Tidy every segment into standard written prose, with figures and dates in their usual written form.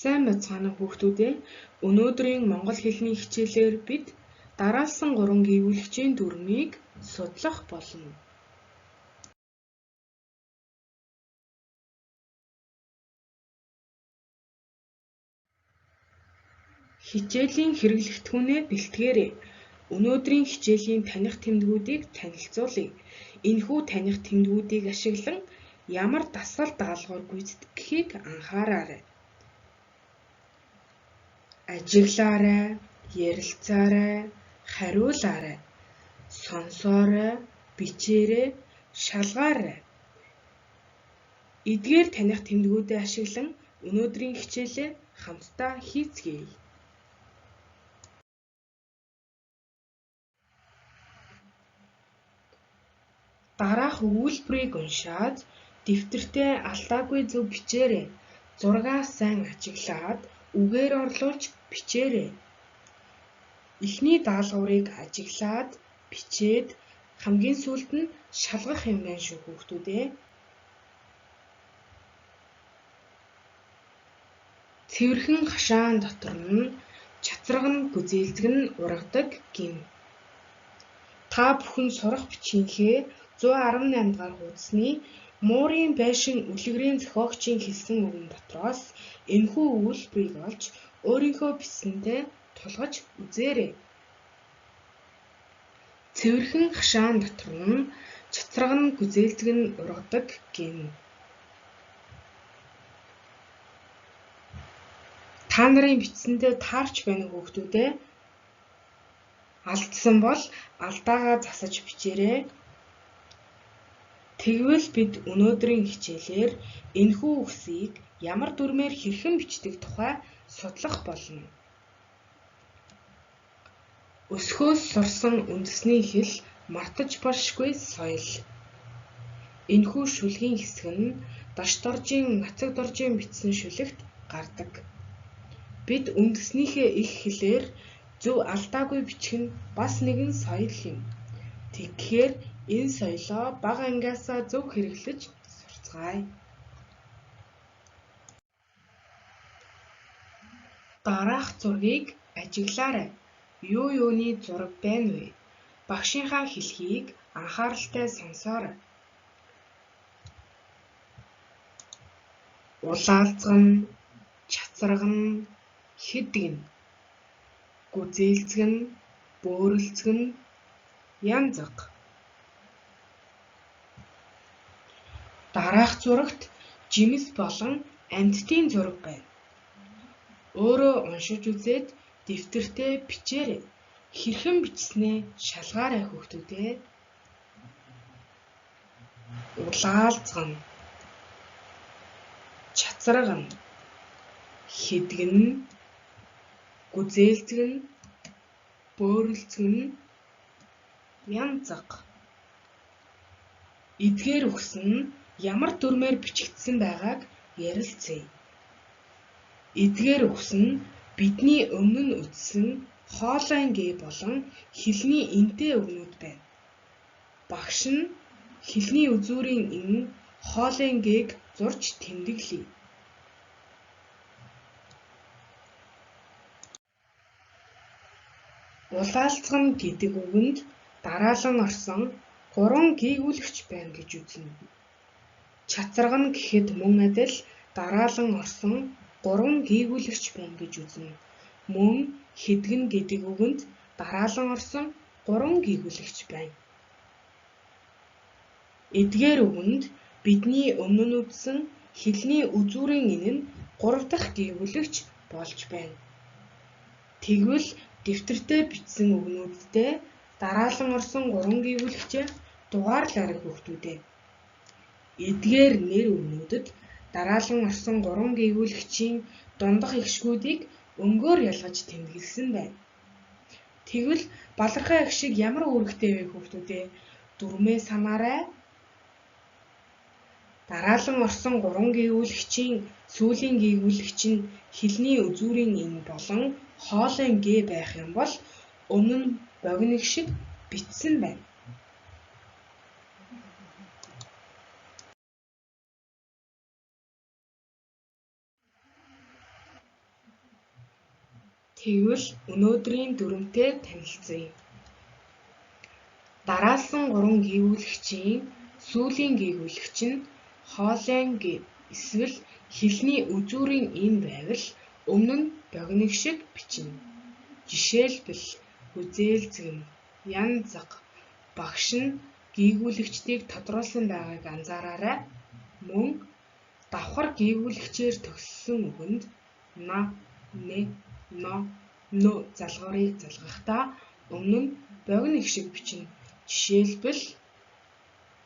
Сайн бацгаана уу хүүхдүүдээ. Өнөөдрийн монгол хэлний хичээлээр бид дараалсан 3 гэвүүлэгчийн дүрмийг судлах болно. Хичээлийн хэрэглэгдэхүүнээ бэлтгэрэй. Өнөөдрийн хичээлийн таних тэмдгүүдийг танилцуулъя. Энэхүү таних тэмдгүүдийг ашиглан ямар дасгал даалгавар гүйцэтгэхийг анхаараарай. Ажиглаарай, ярилцаарай, хариулаарай, сонсоорой, бичээрэй, шалгаарай. Эдгээр таних тэмдгүүдээ ашиглан өнөөдрийн хичээлээ хамтдаа хийцгээе. Дараах өгүүлбэрийг уншаад дэвтэртээ алдаагүй зөв бичээрэй. Зургаа сайн ажиглаад үгээр орлуулж бичээрэй. Эхний даалгаврыг ажиглаад бичээд хамгийн сүүлд нь шалгах юм байна шүү хүүхдүүдээ. Цэвэрхэн хашаан дотор нь чацраг нь гүзээлзэг нь ургадаг гэм. Та бүхэн сурах бичгийнхээ 118 дугаар хуудасны Муурын байшин үлгэрийн зохиогчийн хэлсэн үгэн дотроос энэхүү өгүүлбэрийг олж өөрийнхөө бичсэндээ тулгаж үзээрэй. Цэвэрхэн хашаан дотор нь чацраг нь гүзээлзэг нь ургадаг гэм. Та нарын бичсэндээ таарч байна уу хүүхдүүдээ? Алдсан бол алдаагаа засаж бичээрэй. Тэгвэл бид өнөөдрийн хичээлээр энэхүү үгсийг ямар дүрмээр хэрхэн бичдэг тухай судлах болно. Өсгөөс сурсан үндэсний хэл мартаж болшгүй соёл. Энэхүү шүлгийн хэсэг нь Даш доржийн Нацаг доржийн бичсэн шүлэгт гардаг. Бид үндэснийхээ их хэлээр зөв алдаагүй бичих нь бас нэгэн соёл юм. Тэгэхээр энэ соёлоо бага ангиасаа зөв хэрэглэж сурцгаая. Дараах зургийг ажиглаарай. Юу юуны зураг байна вэ? Багшийнхаа хэлхийг анхааралтай сонсоорой. Улаалзаг нь, чацраг нь, хэдэг нь, гүзээлзэг нь, бөөрөлцөг нь, янзаг. Дараах зурагт жимс болон амьтдын зураг байна. Өөрөө уншиж үзээд дэвтэртээ бичээрэй. Хэрхэн бичснээ шалгаарай хүүхдүүдээ. Улаалзаг нь, чацраг нь, хэдэг нь, гүзээлзэг нь, бөөрөлцөг нь, янзаг. Эдгээр үгс нь ямар дүрмээр бичигдсэн байгааг ярилцъя. Эдгээр үгс нь бидний өмнө нь үздсэн хоолой гээ болон хэлний энтэй үгнүүд байна. Багш нь хэлний үзүүрийн эн хоолой гээг зурж тэмдэглэе. Улаалзаг нь гэдэг үгэнд дараалан орсон 3 гээгүүлэгч байна гэж үзнэ. Чацраг нь гэхэд мөн адил дараалан орсон 3 гээгүүлэгч байна гэж үзнэ. Мөн хэдэг нь гэдэг үгэнд дараалан орсон 3 гээгүүлэгч байна. Эдгээр үгэнд бидний өмнө нь үздсэн хэлний үзүүрийн эн нь 3 дахь гээгүүлэгч болж байна. Тэгвэл дэвтэртээ бичсэн үгнүүддээ дараалан орсон 3 гээгүүлэгчээ дугаарлаарай хүүхдүүдээ. Эдгээр нэр үгнүүдэд дараалан орсон 3 гээгүүлэгчийн дундах эгшгүүдийг өнгөөр ялгаж тэмдэглэсэн байна. Тэгвэл балархай эгшиг ямар үүрэгтэй вэ хүүхдүүдээ? Дүрмээ санаарай. Дараалан орсон 3 гээгүүлэгчийн сүүлийн гээгүүлэгч нь хэлний үзүүрийн эн болон хоолой гээ байх юм бол өмнө нь богино эгшиг бичсэн байна. Тэгвэл өнөөдрийн дүрмтэй танилцъя. Дараалсан 3 гүйвүүлэгчийн сүүлийн гүйвүүлэгч нь хоолойн эсвэл хэлний үзүүрийн ин байвал өмнө нь богино шиг бичнэ. Жишээлбэл үзээлзгэн, янзаг, багш нь гүйвүүлэгчдийг тодруулсан байгааг анзаараарай. Мөн давхар гүйвүүлэгчээр төгссөн үгэнд на, не, но, нө залгуурыг залгахдаа өмнө нь богино шиг бичнэ. Жишээлбэл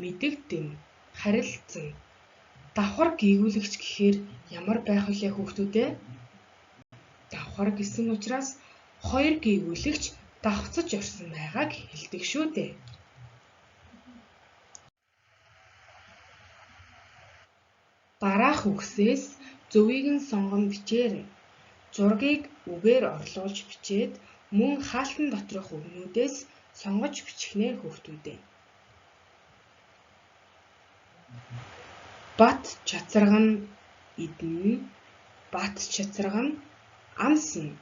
мэдэгдэн, харилцан. Давхар гүйвүүлэгч гэхээр ямар байх вүлээ хүүхдүүдээ? Давхар гэсэн учраас 2 гүйвүүлэгч давхцаж орсон байгааг хэлдэг шүү дээ. Дараах үгсээс зөвийг нь сонгон бичээрэй. Зургийг үгээр орлуулж бичээд мөн хаалтан доторх үгнүүдээс сонгож бичих нэ хүүхдүүдээ. Бат чацарга нь идэнэ, бат чацарга нь амсна.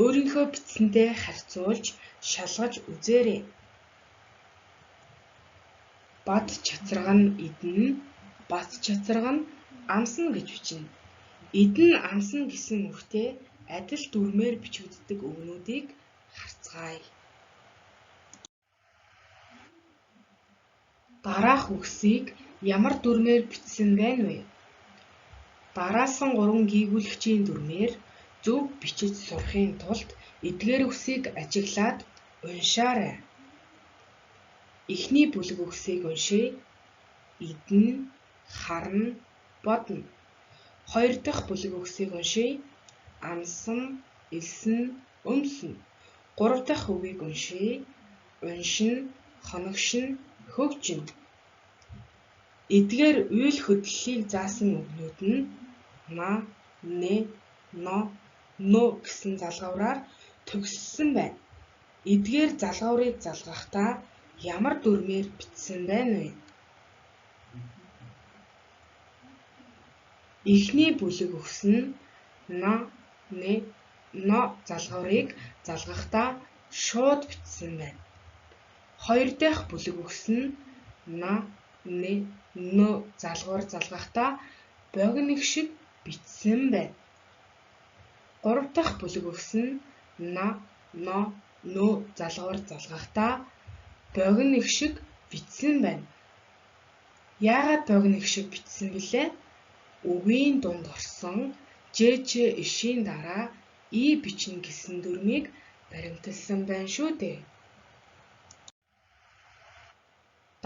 Өөрийнхөө бичсэнтэй харьцуулж шалгаж үзээрэй. Бат чацарга нь идэнэ, бат чацарга нь амсна гэж бичнэ. Идэн амсна гэсэн үгтэй адил дүрмээр бичигддэг үгнүүдийг харцгаая. Дараах үгсийг ямар дүрмээр бичсэн байна вэ? Дараалсан 3 гүйвүүлэгчийн дүрмээр зөв бичиж сурахын тулд эдгээр үгсийг ажиглаад уншаарай. Эхний бүлэг үгсийг уншъя. Идэнэ, харна, бодно. 2 дахь бүлэг үгсийг уншъя. Амсна, элснэ, өмснө. 3 дахь үгийг уншъя. Уншина, хоногшин, хөгжинэ. Эдгээр үйл хөдлөлийг заасан үгнүүд нь на, не, но, нө гэсэн залгавраар төгссөн байна. Эдгээр залгаврыг залгахдаа ямар дүрмээр бичсэн байна вэ? Эхний бүлэг үгс нь на, не, но залгаврыг залгахдаа шууд бичсэн байна. 2 дахь бүлэг үгс нь на, не, нө залгуур залгахдаа богино шиг бичсэн байна. 3 дахь бүлэг үгс нь на, но, нө залгуур залгахдаа богино шиг бичсэн байна. Яагаад богино шиг бичсэн бэлээ? Үгийн дунд орсон жж ишийн дараа и бичнэ гэсэн дүрмийг баримталсан байна шүү дээ.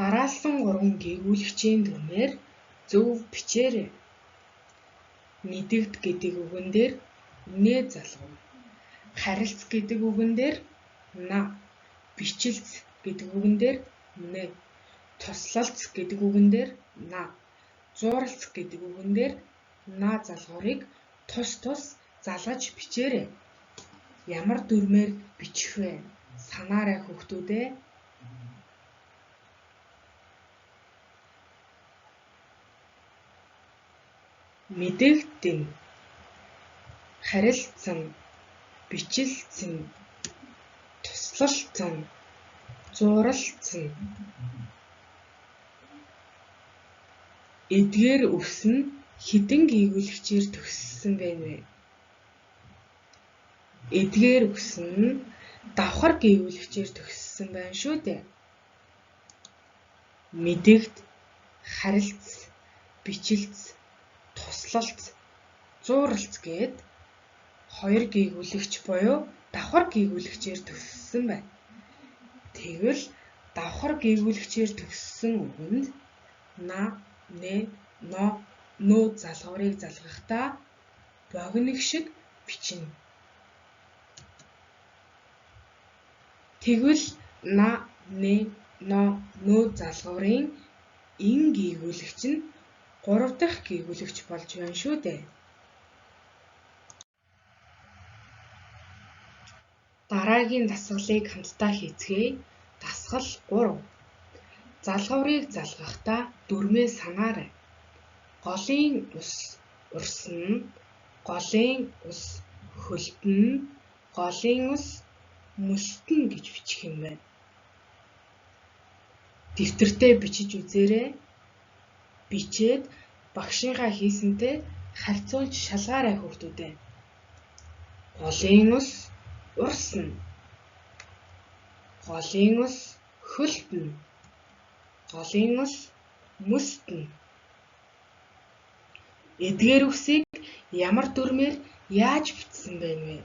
Дараалсан 3 гүйвүүлэгчийн дүрмээр зөв бичээрэй. Мэдэгд гэдэг үгэн дээр нэ залгав. Харилц гэдэг үгэн дээр на. Бичлц гэдэг үгэн дээр нэ. Туслалц гэдэг үгэн дээр на. Зууралц гэдэг үгэн дээр на залгуурыг тус залгаж бичээрэй. Ямар дүрмээр бичих вэ? Санаарай хүүхдүүдээ. Мэдэгдэн, харилцсан, бичлэлцэн, туслалцсан, зууралцсан. Эдгээр үгс нь хэдэн гүйвүүлэгчээр төгссөн байна вэ? Эдгээр үгс нь давхар гүйвүүлэгчээр төгссөн байна шүү дээ. Мэдэгд, харилц, бичлэлц, туслалц, зууралц гээд 2 гүйвүүлэгч буюу давхар гүйвүүлэгчээр төгссөн байна. Тэгвэл давхар гүйвүүлэгчээр төгссөн үгэнд на, не, но, нө залгуурыг залгахдаа богино шиг бичнэ. Тэгвэл на, не, но, нө залгуурын ин гүйвүүлэгч нь 3 дахь гүйвүүлэгч болж байна шүү дээ. Дараагийн дасгалыг хамтдаа хийцгээе. Дасгал 3. Залгаврыг залгахдаа дүрмээ санаарай. Голын ус урсна, голын ус хөлтөн, голын ус, мөстөн гэж бичих юм байна. Дэвтэртээ бичиж үзээрэй. Бичээд багшийнхаа хийсэнтэй харьцуулж шалгаарай хүүхдүүдээ. Голын ус урсна. Голын ус хөлтөн. Голын ус мөстөн. Эдгээр үгсийг ямар дүрмээр яаж бичсэн байна вэ?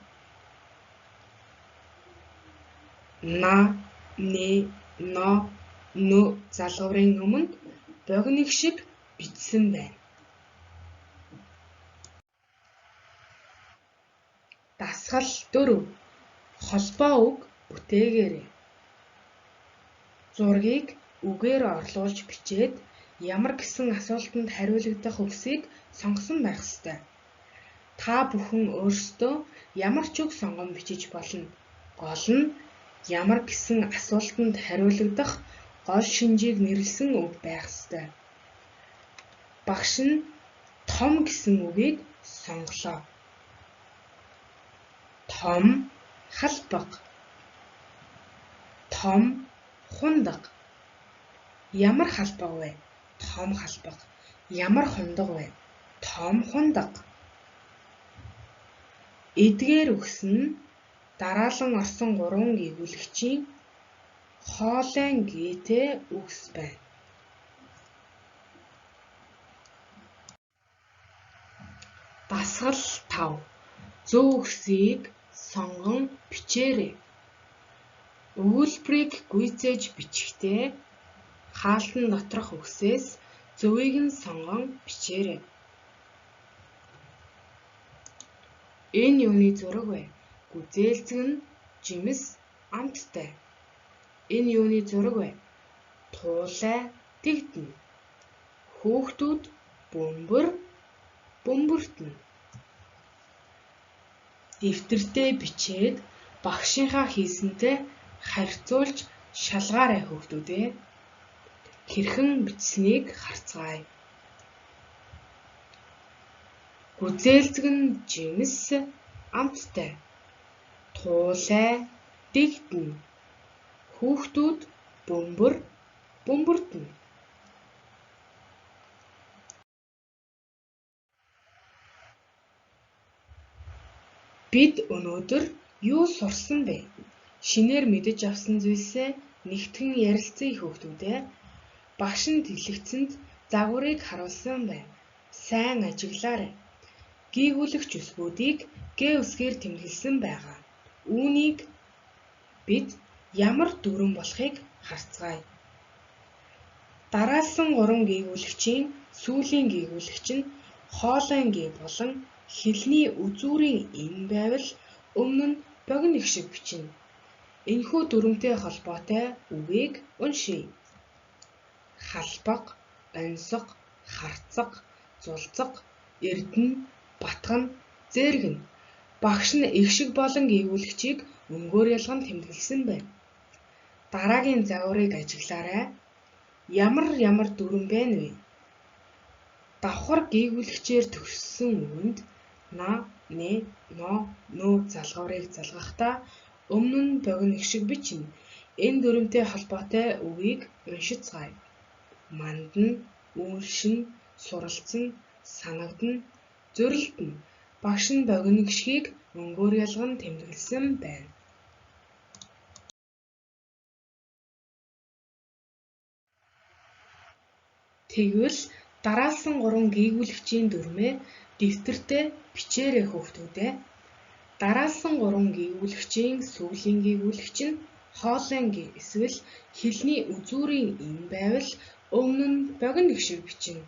На, не, но, нө залгуурын өмнө богино шиг бичсэн байна. Дасгал 4. Холбоо үг бүтээгээрэй. Зургийг үгээр орлуулж бичээд ямар гэсэн асуултанд хариулагдах үгсийг сонгосон байх ёстой. Та бүхэн өөрсдөө ямар ч үг сонгон бичиж болно. Гол нь ямар гэсэн асуултанд хариулагдах гол шинжийг нэрлсэн үг байх ёстой. Багш нь том гэсэн үгийг сонголоо. Том халбага. Том хундаг. Ямар халбага вэ? Том халбага. Ямар хундаг вэ? Том хундаг. Эдгээр үгс нь дараалан орсон 3 гэгүүлэгчийн хоолайн гээтэй үгс байна. Дасгал 5. Зөв үгсийг сонгон бичээрэй. Өгүүлбэрийг гүйцээж бичихдээ хаалтан доторх үгсээс зөвийг нь сонгон бичээрэй. Энэ юуны зураг вэ? Гүзээлцэг нь жимс амттай. Энэ юуны зураг вэ? Туулай дэгдэнэ. Хүүхдүүд бөмбөртнө. Дэвтэртээ бичээд багшийнхаа хийсэнтэй харьцуулж шалгаарай хүүхдүүдээ. Хэрхэн бичсэнийг харцгаая. Гүзээлцэг нь жимс амттай. Туулай дэгдэнэ. Хүүхдүүд бөмбөртнө. Бид өнөөдөр юу сурсан бэ? Шинээр мэдэж авсан зүйлсээ нэгтгэн ярилцъя хүүхдүүдээ. Багш нь дэлгэцэнд загварыг харуулсан байна. Сайн ажиглаарай. Гийгүүлэгч үсгүүдийг Г үсгээр тэмдэглэсэн байгаа. Үүнийг бид ямар дүрэн болохыг харцгаая. Дараалсан 3 гийгүүлэгчийн сүүлийн гийгүүлэгч нь хоолойн гээ болон хэлний үзүүрийн эн байвал өмнө нь богино шиг бичнэ. Энэхүү дүрмтэй холбоотой үгийг уншийе. Халбага, онцог, харцаг, зулцаг, эрдэнэ, батгана, зээргэнэ. Багш нь их шиг болон гийгүүлэгчийг өнгөөр ялган тэмдэглэсэн байна. Дараагийн загварыг ажиглаарай. Ямар дүрм байна вэ? Давхар гийгүүлэгчээр төгссөн үгэнд на, не, но, нө залгуурыг залгахдаа өмнө нь богино шиг бичнэ. Энэ дүрмтэй холбоотой үгийг уншицгаая. Мандна, үйлшин, суралцсан, санагдна, зөрөлдөн. Багш нь богино гişгийг өнгөөр ялган тэмдэглэсэн байна. Тэгвэл дараалсан 3 гийгүүлэгчийн дүрмээ дэвтэртээ бичээрэй хүүхдүүдээ. Дараалсан 3 гийгүүлэгчийн сүүлийн гийгүүлэгч нь хоолойн гээ эсвэл хэлний үзүүрийн эн байвал өмнө нь богино шиг бичнэ.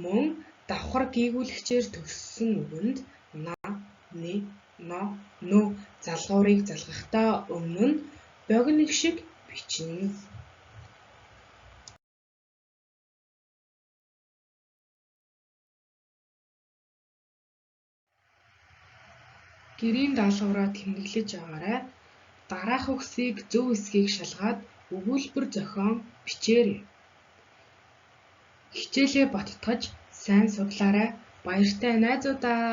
Мөн давхар гийгүүлэгчээр төгссөн үгэнд на, не, но, нө залгуурыг залгахдаа өмнө нь богино шиг бичнэ. Гэрийн даалгавраа тэмдэглэж аваарай. Дараах үгсийг зөв эсгийг шалгаад өгүүлбэр зохион бичээрэй. Хичээлээ баттгаж сайн судлаарай. Баяртай найзуудаа.